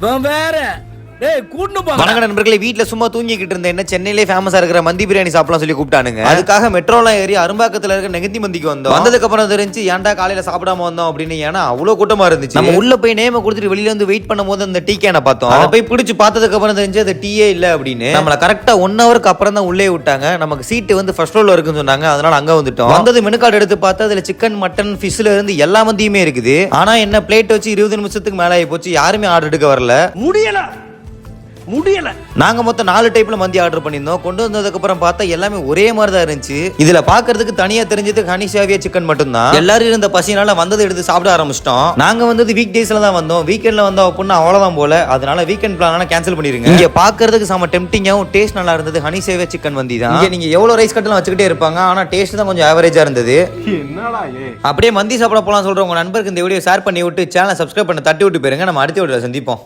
வேற வணக்க நண்பர்களே, வீட்டுல சும்மா தூங்கிக்கிட்டு இருந்த என்ன சென்னையிலே ஃபேமஸா இருக்கிற மந்தி பிரியாணி சாப்பிடலாம் சொல்லி கூப்பிட்டானுங்க. அதுக்காக மெட்ரோலாம் ஏறி அரும்பாக்கத்துல இருக்க நெகந்தி மந்திக்கு வந்தோம். வந்ததுக்கு அப்புறம் தெரிஞ்சு ஏன்டா காலையில சாப்பிடாம வந்தோம் அப்படின்னு. ஏன்னா அவ்வளவு கூட்டமா இருந்துச்சு. நம்ம உள்ள போய் நேம கொடுத்துட்டு வெளியில வந்து வெயிட் பண்ணும் போது அந்த டீ கேனை பார்த்தோம். அதை போய் பிடிச்சு பார்த்ததுக்கு அப்புறம் தெரிஞ்சு அது டீயே இல்ல அப்படின்னு. நம்மள கரெக்டா 1 ஹவருக்கு அப்புறம் தான் உள்ளே விட்டாங்க. நமக்கு சீட்டு வந்து ஃபர்ஸ்ட் ரோல இருக்குன்னு சொன்னாங்க. அதனால அங்க வந்துட்டோம். வந்தது மெனு கார்டு எடுத்து பார்த்தா அதுல சிக்கன், மட்டன், ஃபிஷ்ல இருந்து எல்லா மந்தியுமே இருக்குது. ஆனா என்ன பிளேட் வச்சு 20 நிமிஷத்துக்கு மேல ஆகி போச்சு. யாருமே ஆர்டர் எடுக்க வரல. முடியல. நாங்க மொத்தம் 4 டைப்ல மந்தி ஆர்டர் பண்ணியிருந்தோம். கொண்டு வந்ததுக்கு அப்புறம் பார்த்தா எல்லாமே ஒரே மாதிரி தான் இருந்துச்சு. இதுல பாக்குறதுக்கு தனியா தெரிஞ்சது ஹனி சேவியா சிக்கன் மட்டும் தான். எல்லாரும் இருந்த பசினால வந்ததை எடுத்து சாப்பிட ஆரம்பிச்சிட்டோம். நாங்க வந்தது வீக் டேஸ்ல தான் வந்தோம். வீக்கெண்ட்ல வந்தா அப்படின்னா அவ்வளவுதான் போல. அதனால வீக்கெண்ட் பிளான கேன்சல் பண்ணிருங்க. இங்க பாக்குறதுக்கு செம டெம்டிங்காவும் டேஸ்ட் நல்லா இருந்தது. ஹனி சேவியா சிக்கன் மந்தி தான். இங்க நீங்க எவ்வளவு ரைஸ் கட்டலாம் வச்சுக்கிட்டே இருப்பாங்க. ஆனா டேஸ்ட் தான் கொஞ்சம் ஆவரேஜா இருந்தது. அப்படியே மந்தி சாப்பிட போலாம் சொல்ற உங்க நண்பருக்கு இந்த வீடியோ ஷேர் பண்ணி விட்டு சேனலை சப்ஸ்கிரைப் பண்ண தட்டி விட்டு போயிருங்க. நம்ம அடுத்த வீடியோல சந்திப்போம்.